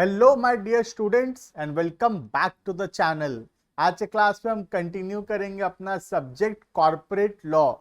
Hello my dear students and welcome back to the channel. आज के class में हम कंटिन्यू करेंगे अपना सब्जेक्ट कॉर्पोरेट लॉ,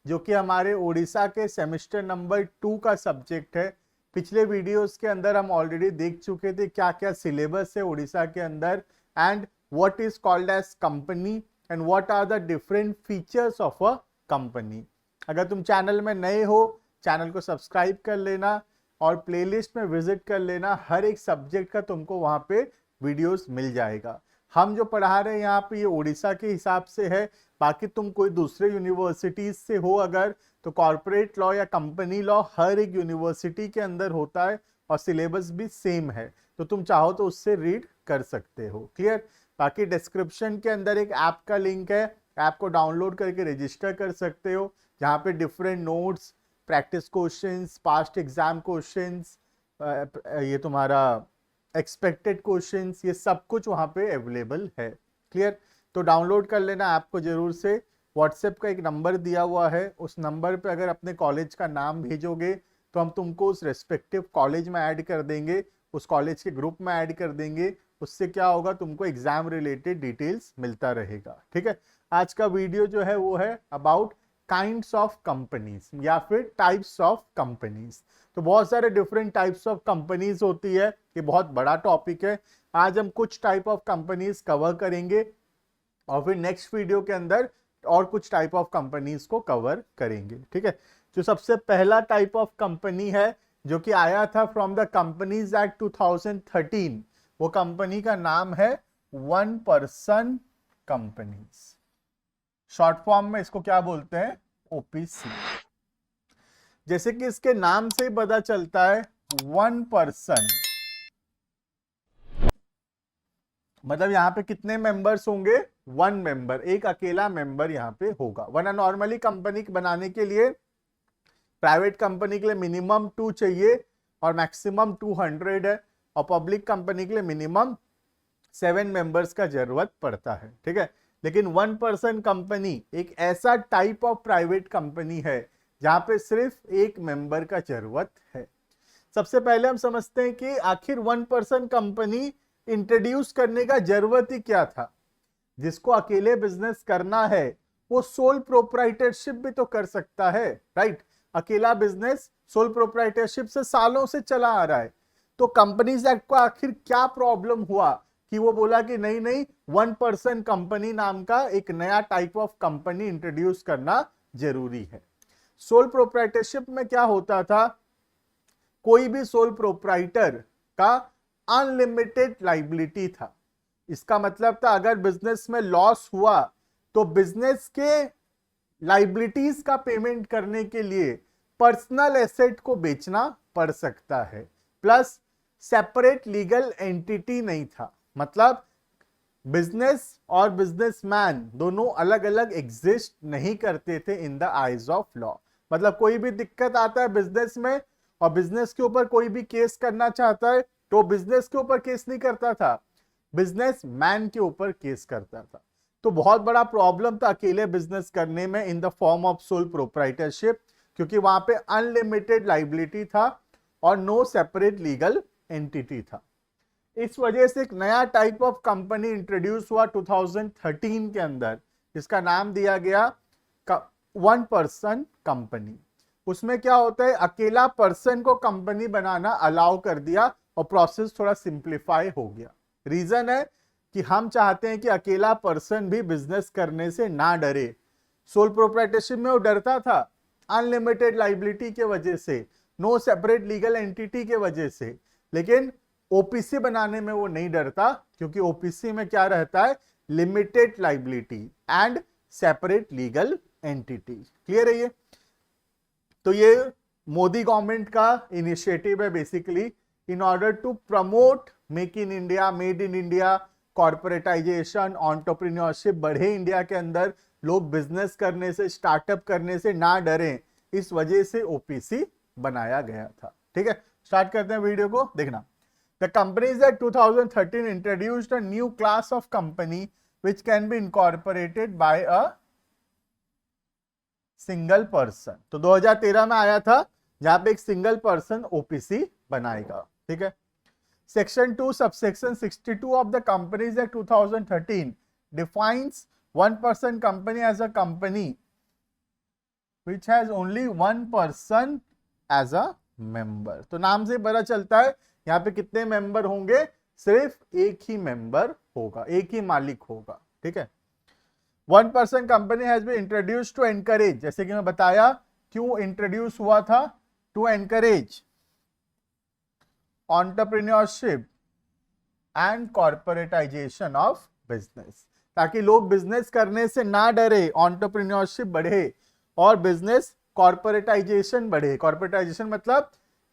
जो कि हमारे उड़ीसा के सेमेस्टर नंबर 2 का सब्जेक्ट है। पिछले वीडियोस के अंदर हम ऑलरेडी देख चुके थे क्या क्या सिलेबस है उड़ीसा के अंदर and what is called as company and what are the different features of a company. अगर तुम चैनल में नए हो, चैनल को सब्सक्राइब कर लेना और प्लेलिस्ट में विजिट कर लेना। हर एक सब्जेक्ट का तुमको वहां पे वीडियोस मिल जाएगा। हम जो पढ़ा रहे हैं यहाँ पे ये उड़ीसा के हिसाब से है, बाकी तुम कोई दूसरे यूनिवर्सिटीज से हो अगर, तो कॉर्पोरेट लॉ या कंपनी लॉ हर एक यूनिवर्सिटी के अंदर होता है और सिलेबस भी सेम है, तो तुम चाहो तो उससे रीड कर सकते हो। क्लियर? बाकी डिस्क्रिप्शन के अंदर एक ऐप का लिंक है, ऐप को डाउनलोड करके रजिस्टर कर सकते हो, जहाँ पे different notes, practice questions, past exam questions, ये तुम्हारा एक्सपेक्टेड क्वेश्चंस, ये सब कुछ वहां पे अवेलेबल है। क्लियर? तो डाउनलोड कर लेना ऐप को जरूर से। व्हाट्सएप का एक नंबर दिया हुआ है, उस नंबर पे अगर अपने कॉलेज का नाम भेजोगे तो हम तुमको उस रेस्पेक्टिव कॉलेज में ऐड कर देंगे, उस कॉलेज के ग्रुप में ऐड कर देंगे। उससे क्या होगा, तुमको एग्जाम रिलेटेड डिटेल्स मिलता रहेगा। ठीक है? आज का वीडियो जो है वो है अबाउट काइंड्स ऑफ कंपनीज या फिर टाइप्स ऑफ कंपनीज। तो बहुत सारे डिफरेंट टाइप्स ऑफ कंपनीज होती है, ये बहुत बड़ा टॉपिक है। आज हम कुछ टाइप ऑफ कंपनीज कवर करेंगे और फिर नेक्स्ट वीडियो के अंदर और कुछ टाइप ऑफ कंपनीज को कवर करेंगे। ठीक है? जो सबसे पहला टाइप ऑफ कंपनी है जो कि आया था फ्रॉम द कंपनीज एक्ट 2013, वो कंपनी का नाम है one person companies. Short form में इसको क्या बोलते हैं? ओपीसी। जैसे कि इसके नाम से ही पता चलता है, वन पर्सन मतलब यहां पे कितने मेंबर्स होंगे? वन मेंबर, एक अकेला मेंबर यहां पे होगा। वरना नॉर्मली कंपनी बनाने के लिए, प्राइवेट कंपनी के लिए मिनिमम 2 चाहिए और मैक्सिमम 200 है, और पब्लिक कंपनी के लिए मिनिमम 7 मेंबर्स का जरूरत पड़ता है। ठीक है? लेकिन वन पर्सन कंपनी एक ऐसा टाइप ऑफ प्राइवेट कंपनी है जहां पे सिर्फ एक मेंबर का जरूरत है। सबसे पहले हम समझते हैं कि आखिर वन पर्सन कंपनी इंट्रोड्यूस करने का जरूरत ही क्या था। जिसको अकेले बिजनेस करना है वो सोल प्रोप्राइटरशिप भी तो कर सकता है, राइट? अकेला बिजनेस सोल प्रोप्राइटरशिप से सालों से चला आ रहा है। तो कंपनीज एक्ट को आखिर क्या प्रॉब्लम हुआ कि वो बोला कि नहीं नहीं, वन पर्सन कंपनी नाम का एक नया टाइप ऑफ कंपनी इंट्रोड्यूस करना जरूरी है। सोल प्रोप्राइटरशिप में क्या होता था, कोई भी सोल प्रोप्राइटर का अनलिमिटेड लाइबिलिटी था। इसका मतलब था अगर बिजनेस में लॉस हुआ तो बिजनेस के लाइबिलिटीज का पेमेंट करने के लिए पर्सनल एसेट को बेचना पड़ सकता है। प्लस सेपरेट लीगल एंटिटी नहीं था, मतलब बिजनेस और बिजनेसमैन दोनों अलग अलग एग्जिस्ट नहीं करते थे in the eyes of law. मतलब कोई भी दिक्कत आता है बिजनेस में और बिजनेस के ऊपर कोई भी केस करना चाहता है तो बिजनेस के ऊपर केस नहीं करता था, बिजनेस मैन के ऊपर केस करता था। तो बहुत बड़ा प्रॉब्लम था अकेले बिजनेस करने में in the form of sole proprietorship, क्योंकि वहां पे अनलिमिटेड लाइबिलिटी था और नो सेपरेट लीगल एंटिटी था। इस वजह से एक नया टाइप ऑफ कंपनी इंट्रोड्यूस हुआ 2013 के अंदर, जिसका नाम दिया गया वन पर्सन कंपनी। उसमें क्या होता है, अकेला पर्सन को कंपनी बनाना अलाउ कर दिया और प्रोसेस थोड़ा सिंप्लीफाई हो गया। रीजन है कि हम चाहते हैं कि अकेला पर्सन भी बिजनेस करने से ना डरे। सोल प्रोप्राइटरशिप में वो डरता था अनलिमिटेड लाइबिलिटी के वजह से, नो सेपरेट लीगल एंटिटी के वजह से, लेकिन ओपीसी बनाने में वो नहीं डरता, क्योंकि ओपीसी में क्या रहता है, limited liability and separate legal entity. Clear है ये? तो ये मोदी गवर्नमेंट का इनिशिएटिव है basically in order to promote make in India, made in India, corporatisation, entrepreneurship बढ़े इंडिया के अंदर, लोग बिजनेस करने से, स्टार्टअप करने से ना डरें, इस वजह से ओपीसी बनाया गया था। ठीक है? स्टार्ट करते हैं वीडियो को, देखना। The companies that 2013 introduced a new class of company which can be incorporated by a single person. तो 2013 में आया था जहां पे एक सिंगल पर्सन ओपीसी बनाएगा। ठीक है? Section 2 subsection 62 of the Companies Act 2013 defines one person company as a company which has only one person as a member. तो नाम से पता चलता है यहाँ पे कितने मेंबर होंगे, सिर्फ एक ही मेंबर होगा, एक ही मालिक होगा, ठीक है। One person company has been introduce to encourage, जैसे कि मैं बताया क्यों इंट्रोड्यूस हुआ था, to encourage entrepreneurship and corporatisation of business, ताकि लोग बिजनेस करने से ना डरे, एंटरप्रेन्योरशिप बढ़े और बिजनेस कॉर्पोरेटाइजेशन बढ़े। कॉर्पोरेटाइजेशन मतलब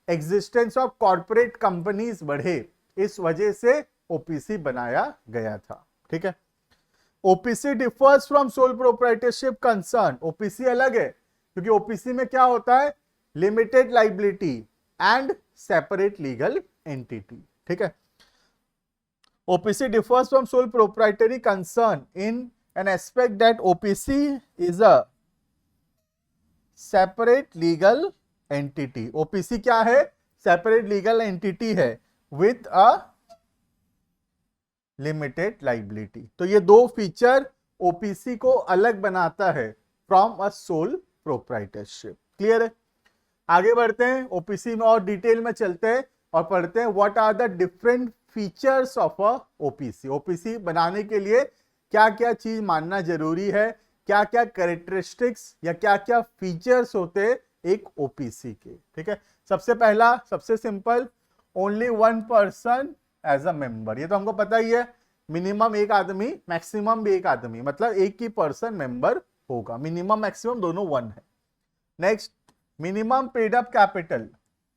एग्जिस्टेंस ऑफ कॉर्पोरेट कंपनीज बढ़े, इस वजह से ओपीसी बनाया गया था, ठीक है। OPC differs from sole proprietorship concern, OPC अलग है क्योंकि ओपीसी में क्या होता है, limited liability and separate legal entity, ठीक है। OPC differs from sole proprietary concern in an aspect that OPC is a separate legal entity. OPC क्या है, separate legal entity है with a limited liability. तो ये दो फीचर OPC को अलग बनाता है from a sole proprietorship. Clear है? आगे बढ़ते हैं, OPC में और डिटेल में चलते हैं और पढ़ते हैं what are the different features of a OPC. OPC बनाने के लिए क्या क्या चीज मानना जरूरी है, क्या क्या कैरेक्टरिस्टिक्स या क्या क्या फीचर्स होते हैं एक ओपीसी के, ठीक है। सबसे पहला, सबसे simple, only one person as a member, ये तो हमको पता ही है, मिनिमम एक आदमी, मैक्सिमम भी एक आदमी, मतलब एक ही पर्सन मेंबर होगा, मिनिमम मैक्सिमम दोनों वन है। Next, minimum paid up capital,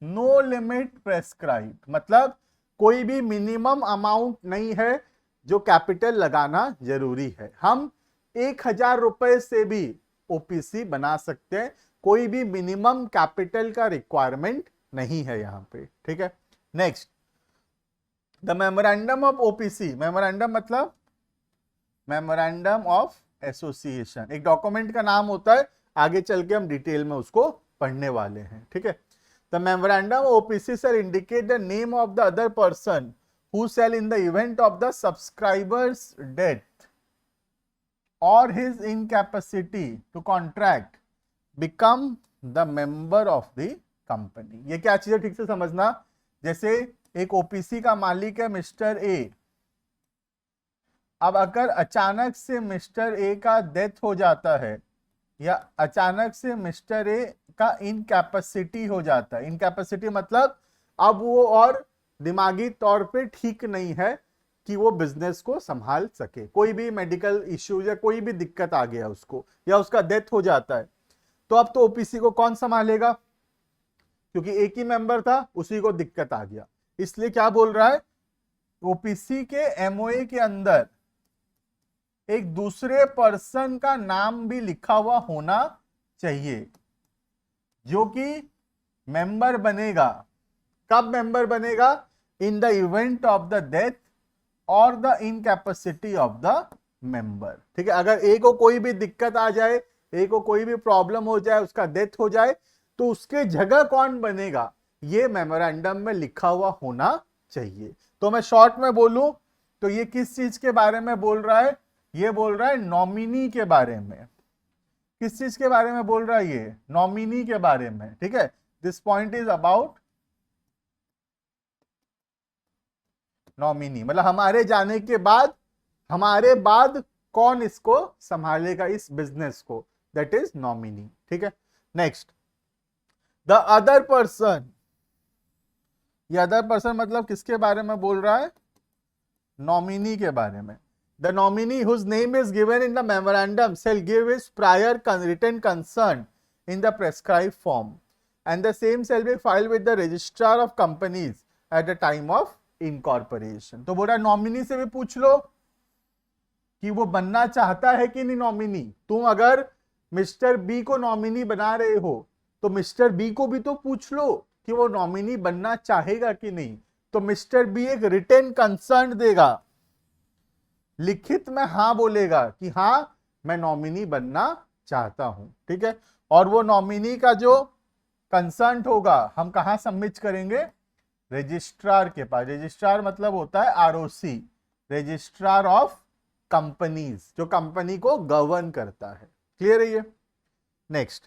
no limit prescribe, मतलब कोई भी मिनिमम अमाउंट नहीं है जो कैपिटल लगाना जरूरी है। हम 1000 रुपए से भी ओपीसी बना सकते हैं, कोई भी मिनिमम कैपिटल का रिक्वायरमेंट नहीं है यहां पे, ठीक है। Next, the memorandum of OPC, memorandum मतलब मेमोरेंडम ऑफ एसोसिएशन, एक डॉक्यूमेंट का नाम होता है, आगे चल के हम डिटेल में उसको पढ़ने वाले हैं, ठीक है। The memorandum of OPC shall indicate the name of the other person who shall, in the event of the subscriber's death or his incapacity to contract, become the member of the company. ये क्या चीज है, ठीक से समझना। जैसे एक OPC का मालिक है मिस्टर ए, अब अगर अचानक से मिस्टर ए का डेथ हो जाता है या अचानक से मिस्टर ए का इनकैपेसिटी हो जाता है, इनकैपेसिटी मतलब अब वो और दिमागी तौर पे ठीक नहीं है कि वो बिजनेस को संभाल सके, कोई भी मेडिकल इश्यू या कोई भी दिक्कत आ गया उसको, या उसका डेथ हो जाता है, तो अब तो ओपीसी को कौन संभालेगा, क्योंकि एक ही मेंबर था, उसी को दिक्कत आ गया। इसलिए क्या बोल रहा है, ओपीसी के एमओए के अंदर एक दूसरे पर्सन का नाम भी लिखा हुआ होना चाहिए जो कि मेंबर बनेगा। कब मेंबर बनेगा, in the event of the death or the incapacity of the member, ठीक है। अगर एक को कोई भी दिक्कत आ जाए, एक को कोई भी प्रॉब्लम हो जाए, उसका डेथ हो जाए, तो उसके जगह कौन बनेगा, ये मेमोरेंडम में लिखा हुआ होना चाहिए। तो मैं शॉर्ट में बोलूं तो ये किस चीज के बारे में बोल रहा है, ये बोल रहा है नॉमिनी के बारे में। किस चीज के बारे में बोल रहा है ये, नॉमिनी के बारे में, ठीक है। This point is about nominee, मतलब हमारे जाने के बाद, हमारे बाद कौन इसको संभालेगा, इस बिजनेस को, दैट इज नॉमिनी, ठीक है। नेक्स्ट, द अदर पर्सन, ये अदर पर्सन मतलब किसके बारे में बोल रहा है, नॉमिनी के बारे में। The nominee whose name is given in the memorandum shall give his prior written consent in the prescribed form, and the same shall be filed with the registrar of companies at the time of incorporation. तो बोला nominee से भी पूछ लो कि वो बनना चाहता है कि नहीं नॉमिनी। तुम अगर मिस्टर बी को नॉमिनी बना रहे हो तो मिस्टर बी को भी तो पूछ लो कि वो नॉमिनी बनना चाहेगा कि नहीं। तो मिस्टर बी एक रिटन कंसर्न देगा, लिखित में हाँ बोलेगा कि हाँ मैं नॉमिनी बनना चाहता हूं, ठीक है। और वो नॉमिनी का जो कंसर्न होगा हम कहां सबमिट करेंगे, रजिस्ट्रार के पास, रजिस्ट्रार मतलब होता है आरओसी, रजिस्ट्रार ऑफ कंपनीज, जो कंपनी को गवर्न करता है। क्लियर है ये? Next,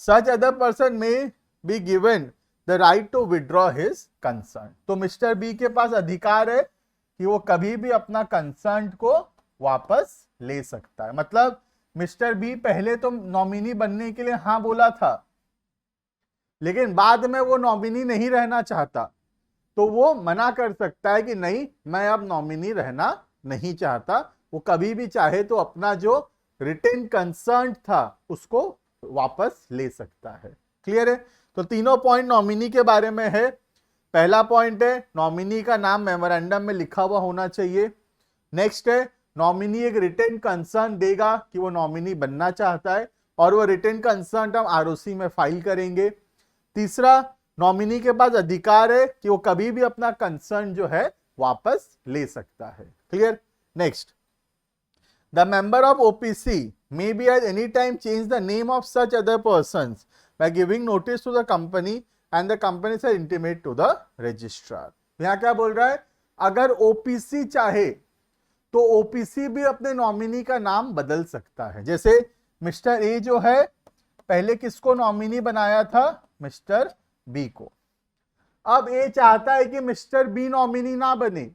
such other person may be given the right to withdraw his concern. तो मिस्टर बी के पास अधिकार है कि वो कभी भी अपना कंसर्न को वापस ले सकता है। मतलब मिस्टर बी पहले तो नॉमिनी बनने के लिए हाँ बोला था, लेकिन बाद में वो नॉमिनी नहीं रहना चाहता, तो वो मना कर सकता है कि नहीं, मैं अब नॉमिनी रहना नहीं चाहता। वो कभी भी चाहे तो अपना जो रिटेन कंसर्न था उसको वापस ले सकता है। क्लियर है? तो तीनों पॉइंट नॉमिनी के बारे में है। पहला पॉइंट है नॉमिनी का नाम मेमोरेंडम में लिखा हुआ होना चाहिए। नेक्स्ट है नॉमिनी एक रिटेन कंसर्न देगा कि वो नॉमिनी बनना चाहता है, और वो रिटेन कंसर्न हम आरओसी में फाइल करेंगे। तीसरा, नॉमिनी के पास अधिकार है कि वो कभी भी अपना कंसर्न जो है वापस ले सकता है। Clear? Next, the member of OPC may be at any time change the name of such other persons by giving notice to the company and the company shall intimate to the registrar। यहां क्या बोल रहा है? अगर OPC चाहे तो OPC भी अपने नॉमिनी का नाम बदल सकता है। जैसे मिस्टर ए जो है पहले किसको नॉमिनी बनाया था? मिस्टर बी को। अब ए चाहता है कि मिस्टर बी नॉमिनी ना बने,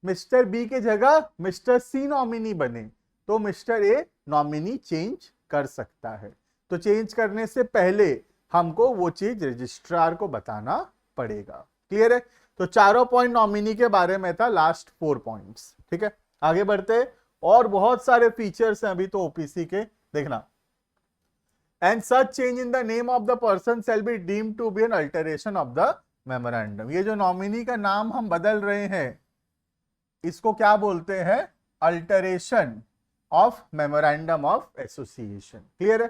मिस्टर बी के जगह मिस्टर सी नॉमिनी बने, तो मिस्टर ए नॉमिनी चेंज कर सकता है। तो चेंज करने से पहले हमको वो चीज रजिस्ट्रार को बताना पड़ेगा। क्लियर है? तो चारों पॉइंट नॉमिनी के बारे में था, लास्ट 4 पॉइंट्स। ठीक है, आगे बढ़ते। और बहुत सारे फीचर्स हैं अभी तो ओपीसी के, देखना। And such change in the name of the person shall be deemed to be an alteration of the memorandum. ये जो नॉमिनी का नाम हम बदल रहे हैं इसको क्या बोलते हैं? Alteration of memorandum of association. Clear है?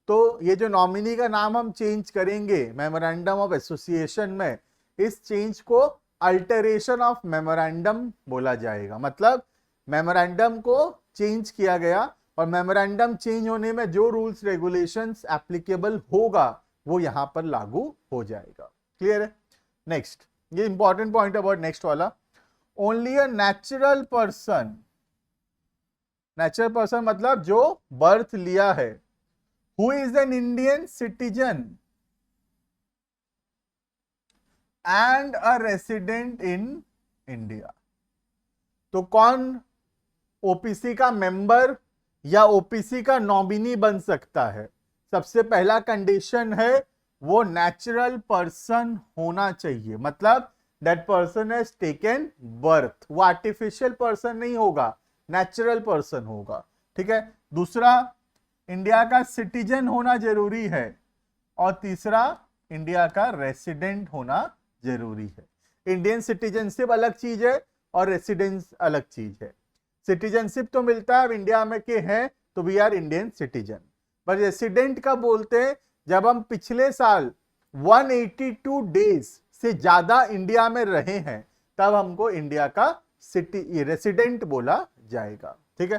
तो ये जो नॉमिनी का नाम हम चेंज करेंगे मेमोरेंडम ऑफ एसोसिएशन में, इस चेंज को अल्टरेशन ऑफ मेमोरेंडम बोला जाएगा। मतलब मेमोरेंडम को चेंज किया गया, और मेमोरेंडम चेंज होने में जो रूल्स रेगुलेशंस एप्लीकेबल होगा वो यहां पर लागू हो जाएगा। क्लियर है? नेक्स्ट, ये इंपॉर्टेंट पॉइंट अबाउट नेक्स्ट वाला, only a natural person, natural person मतलब जो बर्थ लिया है, who is an Indian citizen and a resident in India. तो कौन ओपीसी का मेंबर या ओपीसी का नॉमिनी बन सकता है? सबसे पहला कंडीशन है वो नेचुरल पर्सन होना चाहिए, मतलब that person has taken birth. वो आर्टिफिशियल पर्सन नहीं होगा, नेचुरल पर्सन होगा। ठीक है? दूसरा, इंडिया का सिटीजन होना जरूरी है, और तीसरा, इंडिया का रेसिडेंट होना जरूरी है। इंडियन सिटीजनशिप अलग चीज है और रेसिडेंस अलग चीज है। सिटीजनशिप तो मिलता है, अब इंडिया में के हैं तो वी आर इंडियन सिटीजन, पर रेसिडेंट का बोलते हैं जब हम पिछले साल 182 डेज से ज्यादा इंडिया में रहे हैं, तब हमको इंडिया का रेसिडेंट बोला जाएगा। ठीक है?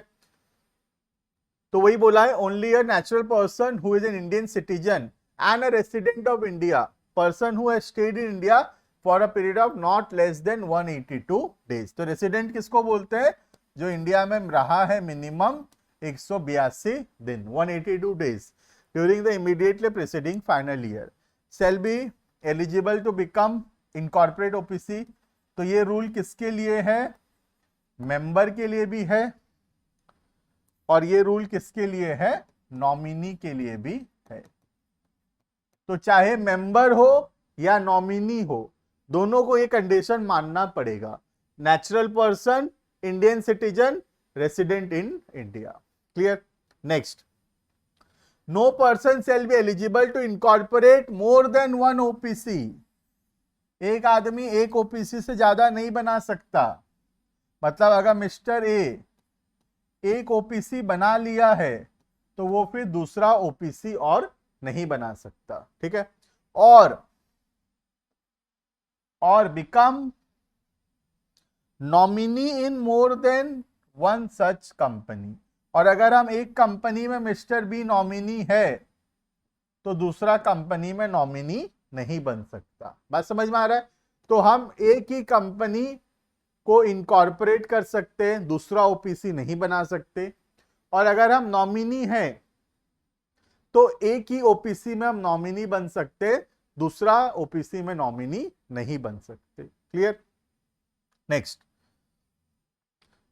तो वही बोला है, only a natural person who is an Indian citizen and a resident of India, person who has stayed in India for a period of not less than 182 days. तो रेसिडेंट किसको बोलते हैं? जो इंडिया में रहा है मिनिमम 182 दिन, 182 days during the immediately preceding final year, shall be eligible to become incorporate OPC. तो ये रूल किसके लिए है? मेंबर के लिए भी है, और ये रूल किसके लिए है? नॉमिनी के लिए भी है। तो चाहे मेंबर हो या नॉमिनी हो, दोनों को ये कंडीशन मानना पड़ेगा, natural person, Indian citizen, resident in India. Clear? Next, no person shall be eligible to incorporate more than 1 OPC. एक आदमी एक ओपीसी से ज्यादा नहीं बना सकता। मतलब अगर मिस्टर ए एक ओपीसी बना लिया है तो वो फिर दूसरा ओपीसी और नहीं बना सकता। ठीक है? और बिकम नॉमिनी इन मोर देन 1 सच कंपनी। और अगर हम एक कंपनी में मिस्टर बी नॉमिनी है तो दूसरा कंपनी में नॉमिनी नहीं बन सकता। बात समझ में आ रहा है? तो हम एक ही कंपनी को इनकॉर्पोरेट कर सकते हैं, दूसरा ओपीसी नहीं बना सकते। और अगर हम नॉमिनी हैं तो एक ही ओपीसी में हम नॉमिनी बन सकते, दूसरा ओपीसी में नॉमिनी नहीं बन सकते। Clear? Next,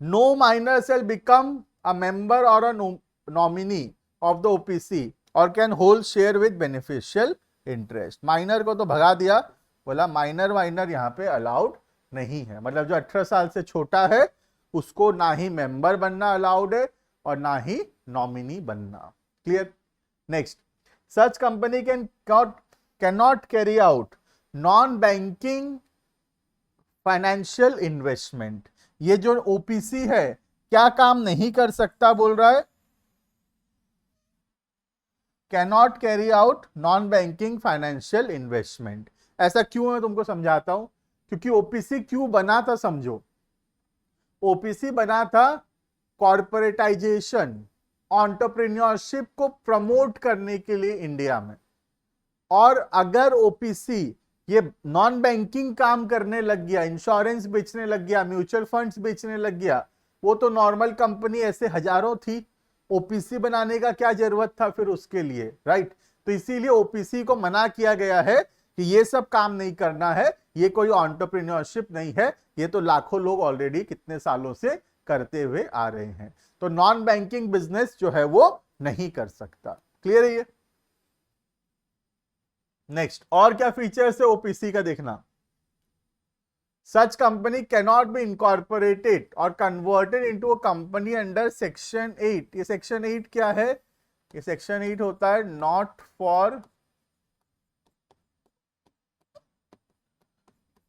no minor shall become a member or a nominee of the OPC or can hold share with beneficial interest. Minor को तो भगा दिया, बोला माइनर यहां पे अलाउड नहीं है, मतलब जो 18 साल से छोटा है उसको ना ही मेंबर बनना अलाउड है और ना ही नॉमिनी बनना। Clear? Next, such company can not carry out non banking financial investment. ये जो ओपीसी है क्या काम नहीं कर सकता बोल रहा है? Cannot carry out non banking financial investment. ऐसा क्यों है तुमको समझाता हूं। क्योंकि ओपीसी क्यों बना था समझो। ओपीसी बना था कॉर्पोरेटाइजेशन, एंटरप्रेन्योरशिप को प्रमोट करने के लिए इंडिया में। और अगर ओपीसी ये नॉन बैंकिंग काम करने लग गया, इंश्योरेंस बेचने लग गया, म्यूचुअल फंड्स बेचने लग गया, वो तो नॉर्मल कंपनी ऐसे हजारों थी, ओपीसी बनाने का क्या जरूरत था फिर उसके लिए, राइट? तो इसीलिए ओपीसी को मना किया गया है कि ये सब काम नहीं करना है, ये कोई एंटरप्रेन्योरशिप नहीं है, ये तो लाखों लोग ऑलरेडी कितने सालों से करते हुए आ रहे हैं। तो नॉन बैंकिंग बिजनेस जो है वो नहीं कर सकता। क्लियर है ये? नेक्स्ट, और क्या फीचर्स है ओपीसी का देखना। Such company cannot be incorporated or converted into a company under section 8। ये सेक्शन 8 क्या है? ये सेक्शन 8 होता है नॉट फॉर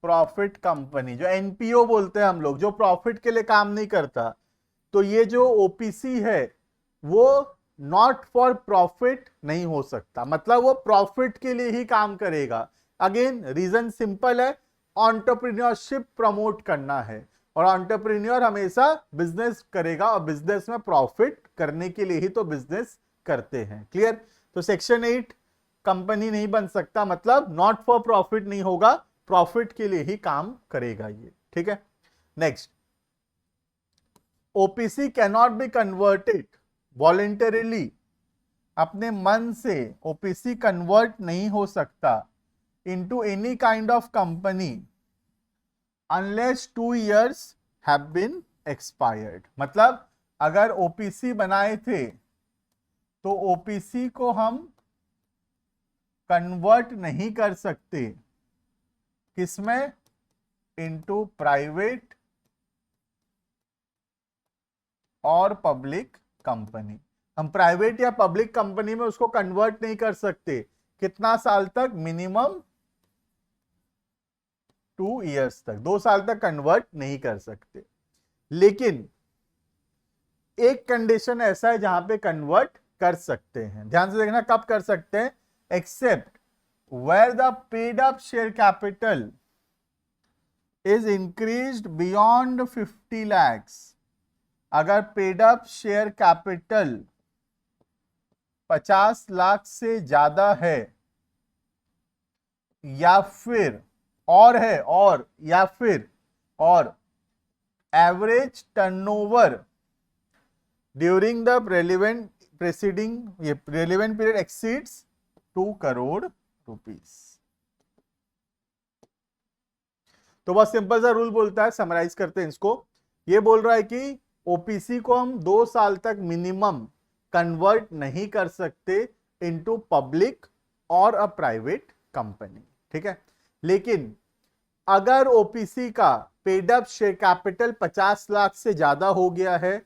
प्रॉफिट कंपनी, जो एनपीओ बोलते हैं हम लोग, जो प्रॉफिट के लिए काम नहीं करता। तो ये जो ओपीसी है वो नॉट फॉर प्रॉफिट नहीं हो सकता, मतलब वो प्रॉफिट के लिए ही काम करेगा। अगेन रीजन सिंपल है, एंटरप्रेन्योरशिप प्रमोट करना है और एंटरप्रेन्योर हमेशा बिजनेस करेगा और बिजनेस में प्रॉफिट करने के लिए ही तो बिजनेस करते हैं। क्लियर? तो सेक्शन 8 कंपनी नहीं बन सकता, मतलब नॉट फॉर प्रॉफिट नहीं होगा, प्रॉफिट के लिए ही काम करेगा ये। ठीक है? Next, OPC cannot be converted voluntarily, अपने मन से ओपीसी कन्वर्ट नहीं हो सकता into any kind of company unless 2 years have been expired. मतलब अगर ओपीसी बनाए थे तो ओपीसी को हम कन्वर्ट नहीं कर सकते किसमें? इनटू प्राइवेट और पब्लिक कंपनी। हम प्राइवेट या पब्लिक कंपनी में उसको कन्वर्ट नहीं कर सकते। कितना साल तक? मिनिमम 2 years तक, 2 साल तक कन्वर्ट नहीं कर सकते। लेकिन एक कंडीशन ऐसा है जहां पे कन्वर्ट कर सकते हैं, ध्यान से देखना कब कर सकते हैं। Except where the paid up share capital is increased beyond 50 lakhs। अगर paid up share capital 50 lakh से ज्यादा है या फिर और है और या फिर और average turnover during the relevant presiding relevant period exceeds 2 crore rupees. तो बहुत सिंपल सा रूल बोलता है, समराइज करते हैं इसको। ये बोल रहा है कि ओपीसी को हम 2 साल तक मिनिमम कन्वर्ट नहीं कर सकते इनटू पब्लिक और अ प्राइवेट कंपनी। ठीक है? लेकिन अगर ओपीसी का paid up share capital 50 lakh से ज्यादा हो गया है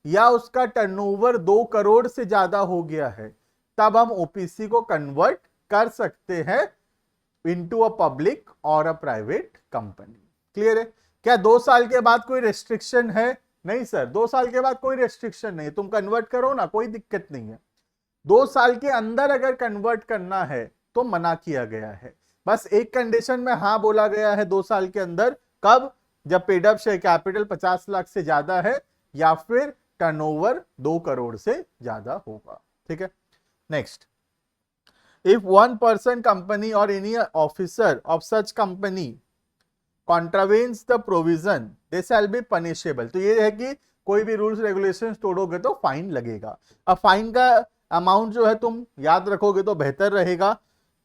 या उसका टर्नओवर 2 करोड़ से ज्यादा हो गया है, तब हम ओपीसी को कन्वर्ट कर सकते हैं इनटू अ पब्लिक और अ प्राइवेट कंपनी। क्लियर है? क्या 2 साल के बाद कोई रेस्ट्रिक्शन है? नहीं सर, 2 साल के बाद कोई रेस्ट्रिक्शन नहीं, तुम कन्वर्ट करो ना, कोई दिक्कत नहीं है। 2 साल के अंदर अगर कन्वर्ट करना है तो मना किया गया है। बस एक कंडीशन में हाँ बोला गया है 2 साल के अंदर, कब? जब paid up share capital 50 lakh से ज्यादा है या फिर टर्नओवर 2 करोड़ से ज्यादा होगा। ठीक है? Next, if one person company or any officer of such company contravenes the provision they shall be punishable. तो ये है कि कोई भी रूल्स रेगुलेशन तोड़ोगे तो फाइन लगेगा। अब फाइन का अमाउंट जो है तुम याद रखोगे तो बेहतर रहेगा।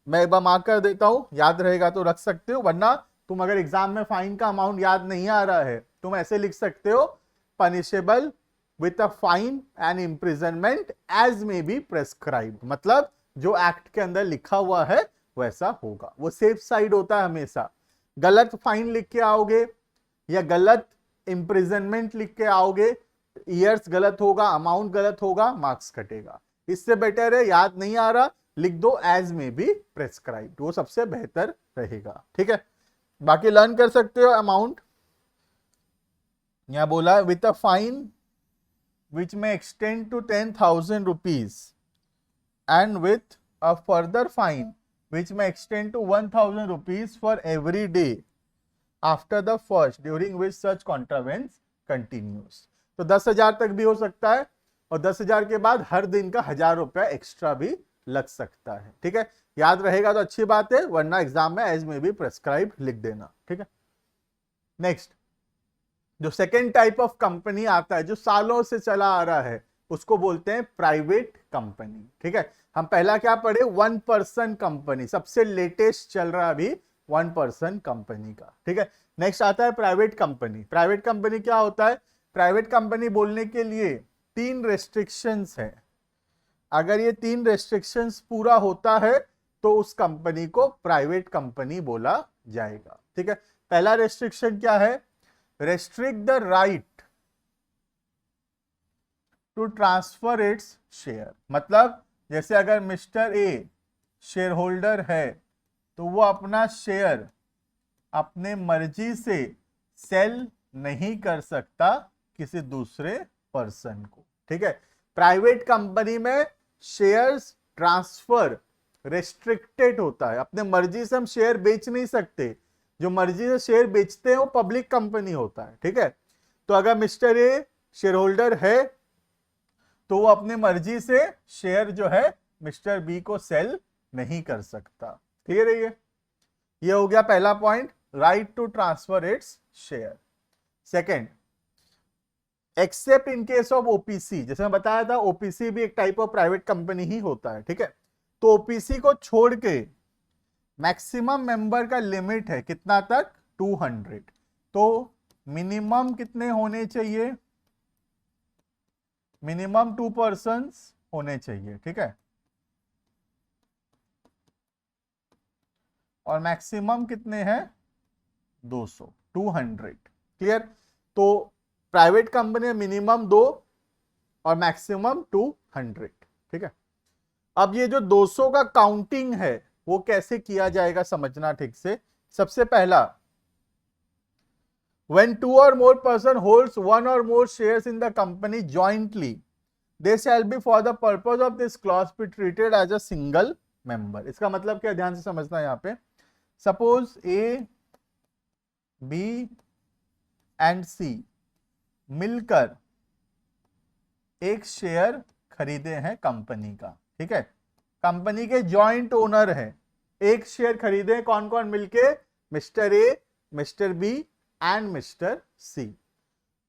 मैं एक बार मार्क कर देता हूं, याद रहेगा तो रख सकते हो, वरना तुम अगर एग्जाम में फाइन का अमाउंट याद नहीं आ रहा है तुम ऐसे लिख सकते हो, punishable with a fine and imprisonment as may be prescribed. मतलब जो एक्ट के अंदर लिखा हुआ है वैसा होगा, वो सेफ साइड होता है हमेशा। गलत फाइन लिख के आओगे या गलत इम्प्रिजनमेंट लिख के आओगे, ईयर्स गलत होगा, अमाउंट गलत होगा, मार्क्स कटेगा। इससे बेटर है याद नहीं आ रहा लिख दो एज में बी प्रेस्क्राइब्ड, वो सबसे बेहतर रहेगा। ठीक है, बाकी लर्न कर सकते हो। अमाउंट यहां बोला with a fine which may extend to 10,000 rupees and with a further fine which may extend to 1,000 rupees for every day after the first during which such contravention continues। तो 10,000 तक भी हो सकता है और 10,000 के बाद हर दिन का 1,000 रुपया एक्स्ट्रा भी लग सकता है। ठीक है, याद रहेगा तो अच्छी बात है, वरना एग्जाम में एज में भी प्रेस्क्राइब लिख देना। ठीक है, नेक्स्ट जो सेकेंड टाइप ऑफ कंपनी आता है जो सालों से चला आ रहा है उसको बोलते हैं प्राइवेट कंपनी। ठीक है, हम पहला क्या पढ़े, 1 पर्सन कंपनी, सबसे लेटेस्ट चल रहा है अभी 1 पर्सन कंपनी का। ठीक है, नेक्स्ट आता है प्राइवेट कंपनी। प्राइवेट कंपनी क्या होता है, प्राइवेट कंपनी बोलने के लिए 3 रेस्ट्रिक्शंस है। अगर ये 3 रेस्ट्रिक्शंस पूरा होता है तो उस कंपनी को प्राइवेट कंपनी बोला जाएगा। ठीक है, पहला रेस्ट्रिक्शन क्या है, restrict the right to transfer its share. मतलब जैसे अगर मिस्टर ए शेयर होल्डर है तो वो अपना शेयर अपने मर्जी से सेल नहीं कर सकता किसी दूसरे पर्सन को। ठीक है, प्राइवेट कंपनी में शेयर्स ट्रांसफर रेस्ट्रिक्टेड होता है, अपने मर्जी से हम शेयर बेच नहीं सकते, जो मर्जी से शेयर बेचते हैं वो पब्लिक कंपनी होता है। ठीक है, तो अगर मिस्टर ए शेयर होल्डर है तो वो अपनी मर्जी से शेयर जो है मिस्टर बी को सेल नहीं कर सकता। क्लियर है ये हो गया पहला point, right to transfer its share. Second, except in case of OPC, जैसे मैं बताया था ओपीसी भी एक टाइप ऑफ प्राइवेट कंपनी ही होता है। ठीक है, तो ओपीसी को छोड़ के मैक्सिमम मेंबर का लिमिट है कितना तक, 200। तो मिनिमम कितने होने चाहिए, मिनिमम 2 पर्सन्स होने चाहिए। ठीक है, और मैक्सिमम कितने हैं, 200। क्लियर, तो प्राइवेट कंपनी में मिनिमम 2 और मैक्सिमम 200। ठीक है, अब ये जो 200 का काउंटिंग है वो कैसे किया जाएगा समझना ठीक से। सबसे पहला, when 2 or more person holds 1 or more shares in the company jointly, they shall be for the purpose of this clause be treated as a single member। इसका मतलब क्या, ध्यान से समझना है यहाँ पे। सपोज ए बी एंड सी मिलकर एक शेयर खरीदे हैं कंपनी का। ठीक है, कंपनी के जॉइंट ओनर हैं, एक शेयर खरीदे, कौन कौन मिलके, mister A, mister B and mister C.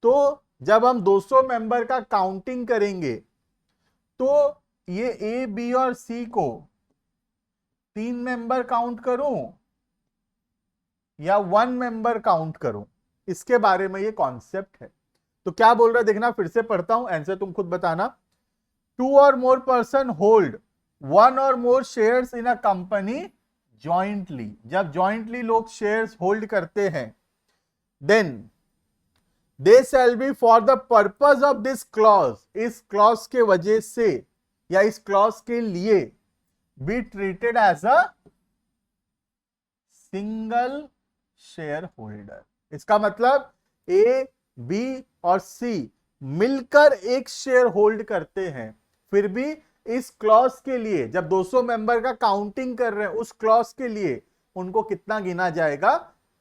तो जब हम 200 मेंबर का काउंटिंग करेंगे तो ये ए बी और सी को 3 मेंबर काउंट करूं या 1 मेंबर काउंट करूं, इसके बारे में ये कॉन्सेप्ट है। तो क्या बोल रहा है देखना, फिर से पढ़ता हूं, आंसर तुम खुद बताना। 2 or more person hold 1 or more shares in a company jointly, जब जॉइंटली लोग शेयर्स होल्ड करते हैं, then they shall be for the purpose of this clause, इस क्लॉज के वजह से या इस क्लॉज के लिए be treated as a single share holder. इसका मतलब ए बी और सी मिलकर एक शेयर होल्ड करते हैं, फिर भी इस क्लॉज के लिए जब 200 मेंबर का काउंटिंग कर रहे हैं उस क्लॉज के लिए उनको कितना गिना जाएगा,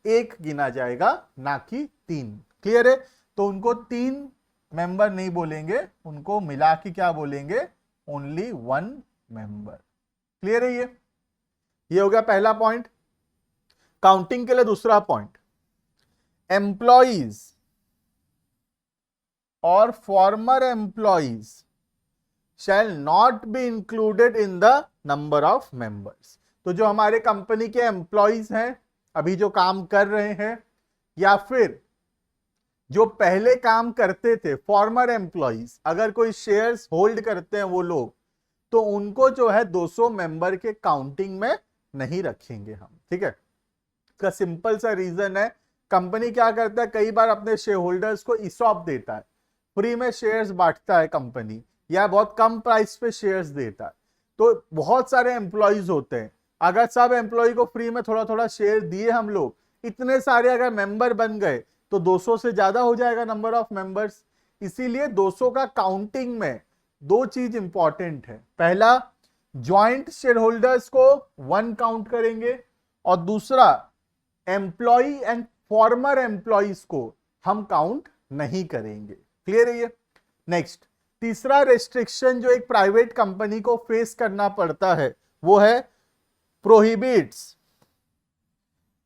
1 गिना जाएगा, ना कि 3। क्लियर है, तो उनको 3 मेंबर नहीं बोलेंगे, उनको मिला के क्या बोलेंगे, ओनली 1 मेंबर। क्लियर है ये हो गया पहला पॉइंट। काउंटिंग के लिए दूसरा पॉइंट, एम्प्लॉइज और farmer employees shall not be included in the number of members. तो जो हमारे कंपनी के एम्प्लॉइज हैं, अभी जो काम कर रहे हैं, या फिर जो पहले काम करते थे फॉर्मर एम्प्लॉइज, अगर कोई शेयर्स होल्ड करते हैं वो लोग, तो उनको जो है 200 मेंबर के काउंटिंग में नहीं रखेंगे हम। ठीक है, इसका सिंपल सा रीजन है, कंपनी क्या करता है, कई बार अपने शेयर होल्डर्स को ईसॉप देता है, फ्री में शेयर्स बांटता है कंपनी, या बहुत कम प्राइस पे शेयर्स देता है। तो बहुत सारे एम्प्लॉइज होते हैं, अगर सब एम्प्लॉय को फ्री में थोड़ा थोड़ा शेयर दिए हम लोग, इतने सारे अगर मेंबर बन गए तो 200 से ज्यादा हो जाएगा नंबर ऑफ मेंबर्स। इसीलिए 200 का काउंटिंग में दो चीज इंपॉर्टेंट है, पहला ज्वाइंट शेयर होल्डर्स को 1 काउंट करेंगे, और दूसरा एम्प्लॉय एंड फॉर्मर एम्प्लॉइज को हम काउंट नहीं करेंगे। क्लियर है ये? नेक्स्ट, तीसरा रेस्ट्रिक्शन जो एक प्राइवेट कंपनी को फेस करना पड़ता है वो है prohibits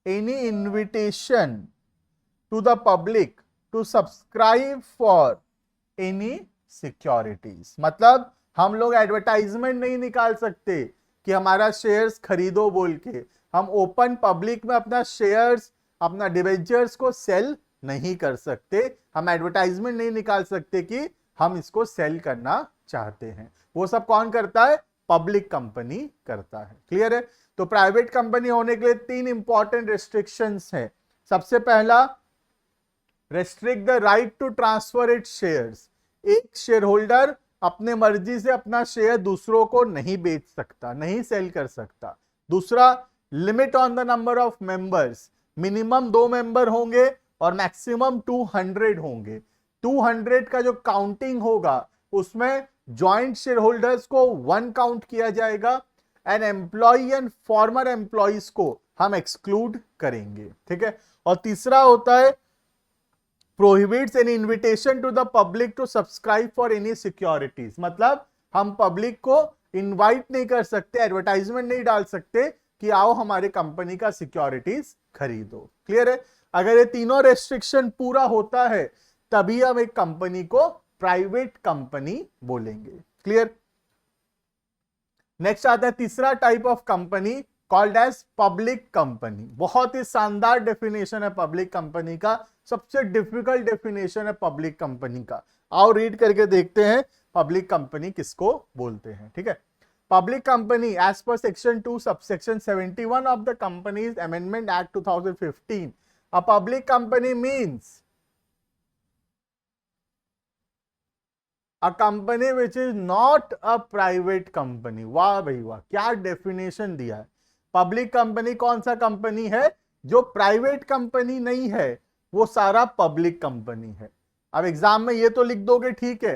any invitation to the public to subscribe for any securities. मतलब हम लोग एडवर्टाइजमेंट नहीं निकाल सकते कि हमारा शेयर्स खरीदो बोल के, हम ओपन पब्लिक में अपना शेयर्स, अपना डिबेंचर्स को सेल नहीं कर सकते, हम एडवर्टाइजमेंट नहीं निकाल सकते कि हम इसको सेल करना चाहते हैं। वो सब कौन करता है? पब्लिक कंपनी करता है। क्लियर है? तो प्राइवेट कंपनी होने के लिए 3 इंपॉर्टेंट रेस्ट्रिक्शंस हैं। सबसे पहला, restrict the right to transfer its shares. एक शेयर होल्डर अपने मर्जी से अपना शेयर दूसरों को नहीं बेच सकता, नहीं सेल कर सकता। दूसरा, limit on the number of members, minimum 2 member होंगे और मैक्सिमम 200 होंगे। 200 का जो काउंटिंग होगा उसमें ज्वाइंट शेयर होल्डर्स को 1 काउंट किया जाएगा, and employ and former employees को हम एक्सक्लूड करेंगे। ठीक है? और तीसरा होता है prohibits any invitation to the public to subscribe for any securities. मतलब हम पब्लिक को इनवाइट नहीं कर सकते, एडवर्टाइजमेंट नहीं डाल सकते कि आओ हमारे कंपनी का सिक्योरिटीज खरीदो। क्लियर है? अगर ये तीनों रेस्ट्रिक्शन पूरा होता है तभी हम एक कंपनी को प्राइवेट कंपनी बोलेंगे। क्लियर? नेक्स्ट आता है तीसरा type of company, called as public company. बहुत ही शानदार डेफिनेशन है पब्लिक कंपनी का, सबसे डिफिकल्ट डेफिनेशन है पब्लिक कंपनी का। आओ रीड करके देखते हैं पब्लिक कंपनी किसको बोलते हैं। ठीक है? Public company as per section 2 subsection 71 of the companies amendment act 2015, a public company means a company which is not a private company। वाह भाई वाह, क्या डेफिनेशन दिया है। पब्लिक कंपनी कौन सा कंपनी है? जो प्राइवेट कंपनी नहीं है, वो सारा पब्लिक कंपनी है। अब एग्जाम में ये तो लिख दोगे, ठीक है,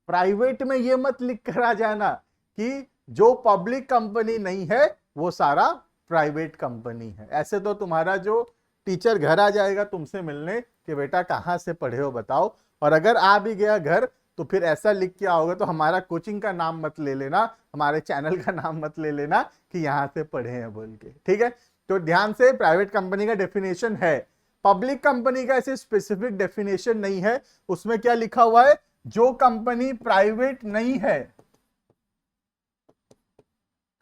प्राइवेट में ये मत लिख कर आ जाना कि जो पब्लिक कंपनी नहीं है वो सारा प्राइवेट कंपनी है। ऐसे तो तुम्हारा जो टीचर घर आ जाएगा तुमसे मिलने कि बेटा कहाँ से पढ़े हो बताओ, और अगर आ भी गया घर तो फिर ऐसा लिख के आओगे तो हमारा कोचिंग का नाम मत ले लेना, हमारे चैनल का नाम मत ले लेना कि यहां से पढ़े हैं बोल के। ठीक है? तो ध्यान से, प्राइवेट कंपनी का डेफिनेशन है, पब्लिक कंपनी का ऐसे स्पेसिफिक डेफिनेशन नहीं है। उसमें क्या लिखा हुआ है? जो कंपनी प्राइवेट नहीं है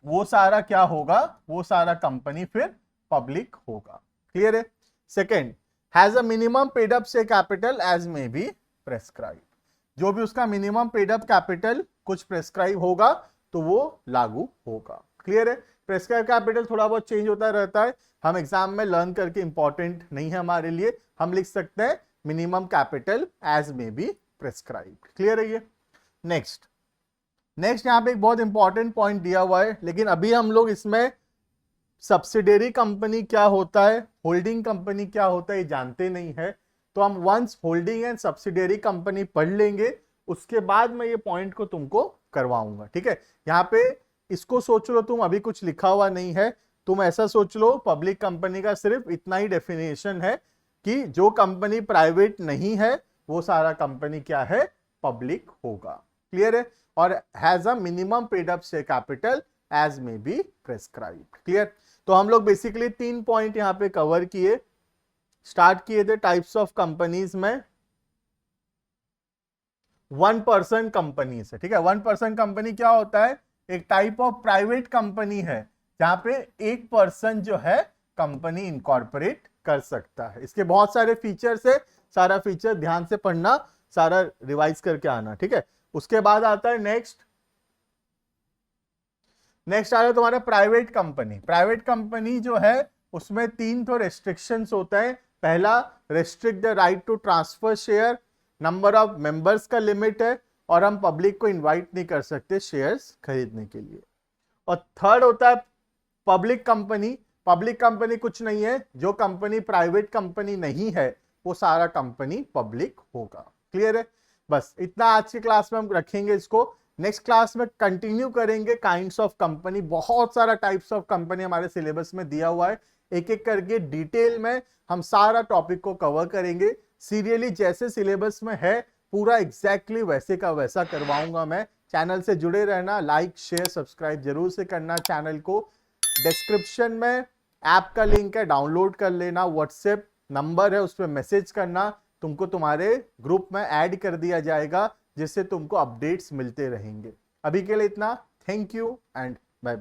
वो सारा क्या होगा? वो सारा कंपनी फिर पब्लिक होगा। क्लियर है? Second, has a minimum paid up share capital as may be prescribe. जो भी उसका मिनिमम पेड अप कैपिटल कुछ प्रेस्क्राइब होगा तो वो लागू होगा। क्लियर है? प्रेस्क्राइब कैपिटल थोड़ा बहुत चेंज होता रहता है, हम एग्जाम में लर्न करके इंपॉर्टेंट नहीं है हमारे लिए, हम लिख सकते हैं minimum capital as may be prescribe. Clear है ये? नेक्स्ट यहाँ पे एक बहुत इंपॉर्टेंट पॉइंट दिया हुआ है, लेकिन अभी हम लोग इसमें सब्सिडियरी कंपनी क्या होता है, होल्डिंग कंपनी क्या होता है ये जानते नहीं है। तो हम once holding and subsidiary company पढ़ लेंगे, उसके बाद मैं ये पॉइंट को तुमको करवाऊंगा। ठीक है? यहाँ पे इसको सोच लो तुम, अभी कुछ लिखा हुआ नहीं है, तुम ऐसा सोच लो पब्लिक कंपनी का सिर्फ इतना ही डेफिनेशन है कि जो कंपनी प्राइवेट नहीं है वो सारा कंपनी क्या है? पब्लिक होगा। क्लियर है? और has a minimum paid up share capital as may be prescribed. Clear? तो हम लोग बेसिकली 3 पॉइंट यहाँ पे कवर किए। स्टार्ट किए थे टाइप्स ऑफ कंपनीज में 1% कंपनी से। ठीक है, 1% कंपनी क्या होता है? एक टाइप ऑफ प्राइवेट कंपनी है जहां पे 1% जो है कंपनी इनकॉर्पोरेट कर सकता है। इसके बहुत सारे फीचर्स है, सारा फीचर ध्यान से पढ़ना, सारा रिवाइज करके आना। ठीक है, उसके बाद आता है नेक्स्ट आ रहा है तुम्हारा प्राइवेट कंपनी। प्राइवेट कंपनी जो है उसमें 3 तो रेस्ट्रिक्शंस होता है। पहला, restrict the right to transfer share, number of members का लिमिट है, और हम पब्लिक को इनवाइट नहीं कर सकते शेयर्स खरीदने के लिए। और थर्ड होता है पब्लिक कंपनी। पब्लिक कंपनी कुछ नहीं है, जो कंपनी प्राइवेट कंपनी नहीं है वो सारा कंपनी पब्लिक होगा। क्लियर है? बस इतना आज की क्लास में हम रखेंगे इसको। नेक्स्ट क्लास में कंटिन्यू करेंगे काइंड्स ऑफ कंपनी। बहुत सारा टाइप्स ऑफ कंपनी हमारे सिलेबस में दिया हुआ है, एक एक करके डिटेल में हम सारा टॉपिक को कवर करेंगे। सीरियली जैसे सिलेबस में है पूरा एग्जैक्टली वैसे का वैसा करवाऊंगा मैं। चैनल से जुड़े रहना, लाइक शेयर सब्सक्राइब जरूर से करना चैनल को। डिस्क्रिप्शन में ऐप का लिंक है, डाउनलोड कर लेना। व्हाट्सएप नंबर है, उस पर मैसेज करना, तुमको तुम्हारे ग्रुप में ऐड कर दिया जाएगा, जिससे तुमको अपडेट्स मिलते रहेंगे। अभी के लिए इतना। Thank you and bye.